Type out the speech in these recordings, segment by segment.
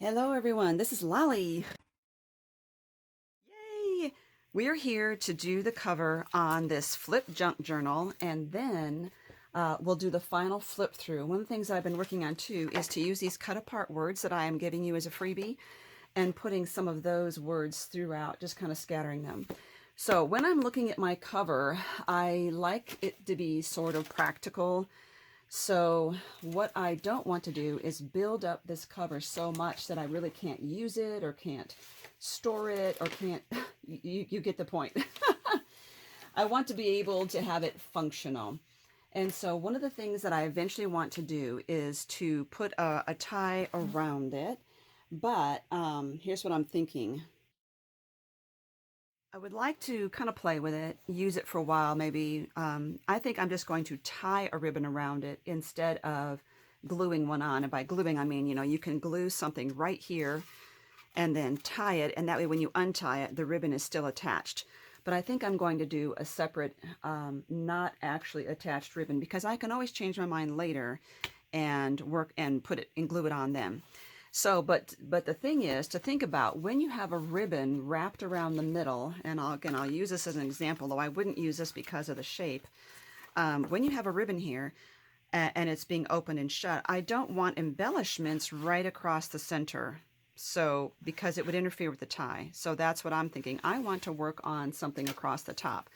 Hello everyone, this is Lolly. Yay! We're here to do the cover on this flip junk journal, and then we'll do the final flip through. One of the things that I've been working on too is to use these cut apart words that I am giving you as a freebie and putting some of those words throughout, just kind of scattering them. So when I'm looking at my cover, I like it to be sort of practical. So what I don't want to do is build up this cover so much that I really can't use it or can't store it or can't, you get the point. I want to be able to have it functional. And so one of the things that I eventually want to do is to put a tie around it. But here's what I'm thinking. I would like to kind of play with it, use it for a while, maybe. I think I'm just going to tie a ribbon around it instead of gluing one on. And by gluing, I mean, you can glue something right here and then tie it, and that way when you untie it, the ribbon is still attached. But I think I'm going to do a separate, not actually attached ribbon, because I can always change my mind later and work and put it and glue it on then. So, but the thing is to think about when you have a ribbon wrapped around the middle, and I'll use this as an example, though I wouldn't use this because of the shape. When you have a ribbon here and it's being opened and shut, I don't want embellishments right across the center. So, because it would interfere with the tie. So that's what I'm thinking. I want to work on something across the top.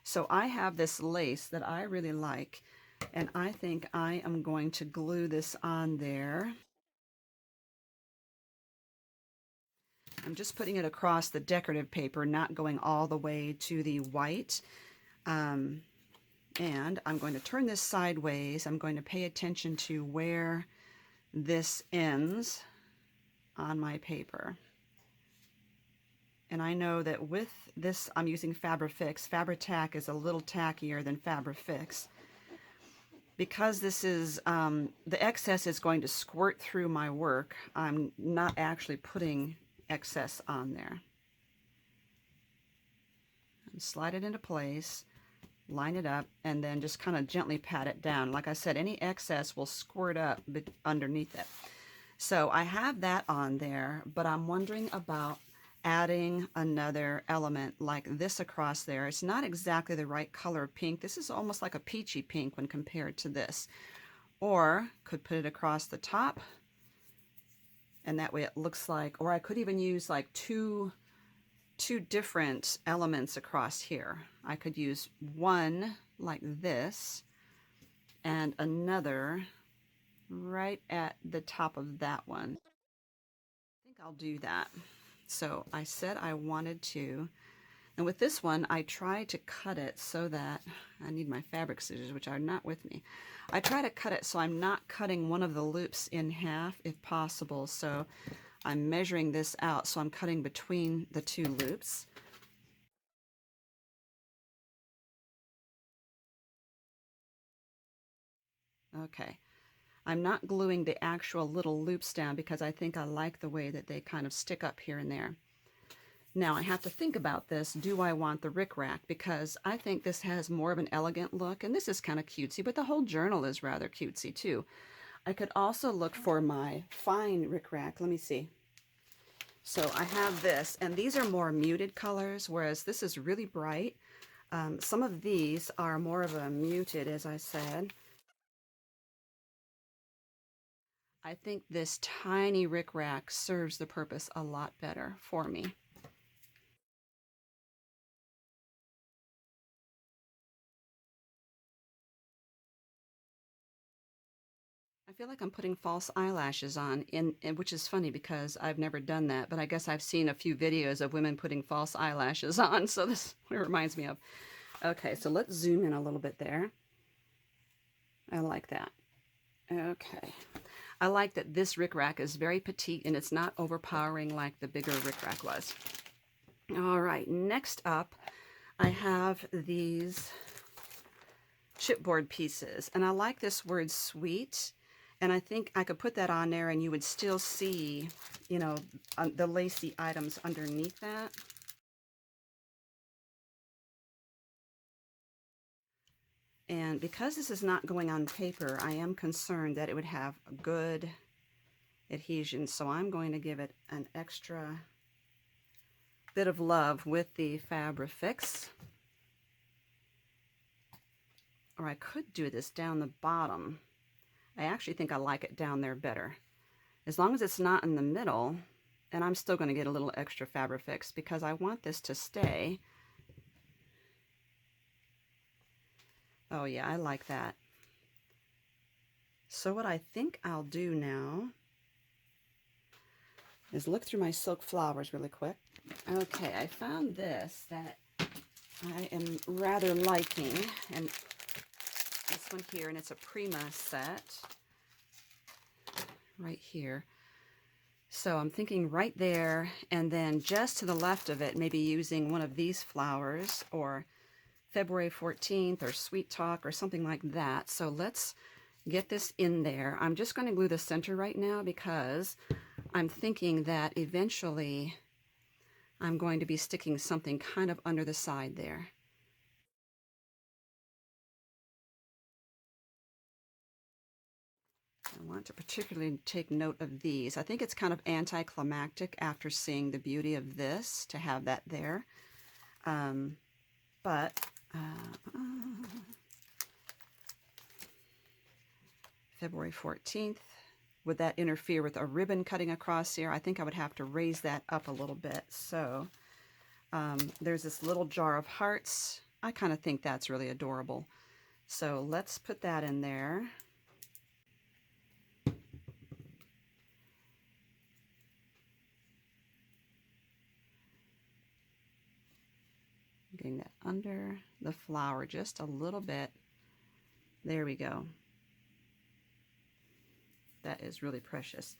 So I have this lace that I really like, and I think I am going to glue this on there. I'm just putting it across the decorative paper, not going all the way to the white. And I'm going to turn this sideways. I'm going to pay attention to where this ends on my paper. And I know that with this, I'm using Fabri-Fix. Fabri-Tac is a little tackier than Fabri-Fix. Because this is, the excess is going to squirt through my work, I'm not actually putting excess on there. And slide it into place, line it up, and then just kind of gently pat it down. Like I said, any excess will squirt up underneath it. So I have that on there, but I'm wondering about adding another element like this across there. It's not exactly the right color of pink. This is almost like a peachy pink when compared to this. Or could put it across the top, and that way it looks like, or I could even use like two different elements across here. I could use one like this and another right at the top of that one. I think I'll do that. So I said I wanted to, and with this one I try to cut it so that, I need my fabric scissors, which are not with me. I try to cut it so I'm not cutting one of the loops in half if possible. So I'm measuring this out, so I'm cutting between the two loops. Okay. I'm not gluing the actual little loops down because I think I like the way that they kind of stick up here and there. Now I have to think about this. Do I want the rickrack? Because I think this has more of an elegant look, and this is kind of cutesy, but the whole journal is rather cutesy too. I could also look for my fine rickrack. Let me see. So I have this, and these are more muted colors, whereas this is really bright. Some of these are more of a muted, as I said. I think this tiny rickrack serves the purpose a lot better for me. I feel like I'm putting false eyelashes on, which is funny because I've never done that, but I guess I've seen a few videos of women putting false eyelashes on, so this is what it reminds me of. Okay, so let's zoom in a little bit there. I like that. Okay. I like that this rickrack is very petite and it's not overpowering like the bigger rickrack was. All right, next up, I have these chipboard pieces, and I like this word sweet, and I think I could put that on there and you would still see, the lacy items underneath that. And because this is not going on paper, I am concerned that it would have a good adhesion. So I'm going to give it an extra bit of love with the Fabrifix. Or I could do this down the bottom. I actually think I like it down there better. As long as it's not in the middle, and I'm still going to get a little extra Fabrifix because I want this to stay. Oh yeah, I like that. So what I think I'll do now is look through my silk flowers really quick. Okay, I found this that I am rather liking, and this one here, and it's a Prima set right here. So I'm thinking right there, and then just to the left of it, maybe using one of these flowers, or February 14th, or Sweet Talk, or something like that. So let's get this in there. I'm just going to glue the center right now because I'm thinking that eventually I'm going to be sticking something kind of under the side there. I want to particularly take note of these. I think it's kind of anticlimactic after seeing the beauty of this to have that there. February 14th, would that interfere with a ribbon cutting across here? I think I would have to raise that up a little bit. So there's this little jar of hearts. I kind of think that's really adorable. So let's put that in there. Getting that under the flower just a little bit. There we go. That is really precious.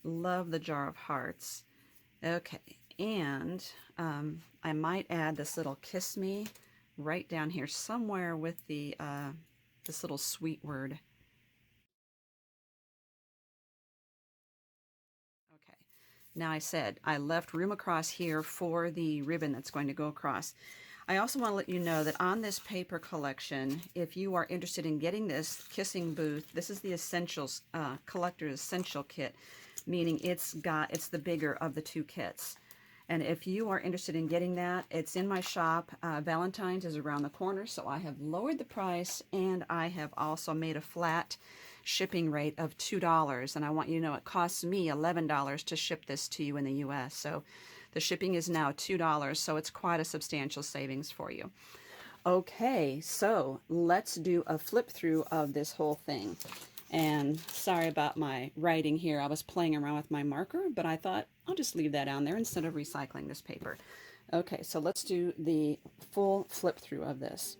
Love the jar of hearts. Okay, and I might add this little Kiss Me right down here somewhere with the this little sweet word. Okay, now I said I left room across here for the ribbon that's going to go across. I also want to let you know that on this paper collection, if you are interested in getting this Kissing Booth, this is the Essentials Collector's Essential Kit, meaning it's the bigger of the two kits. And if you are interested in getting that, it's in my shop. Valentine's is around the corner, so I have lowered the price, and I have also made a flat shipping rate of $2. And I want you to know it costs me $11 to ship this to you in the U.S. So the shipping is now $2, so it's quite a substantial savings for you. Okay, so let's do a flip through of this whole thing. And sorry about my writing here. I was playing around with my marker, but I thought I'll just leave that on there instead of recycling this paper. Okay, so let's do the full flip through of this.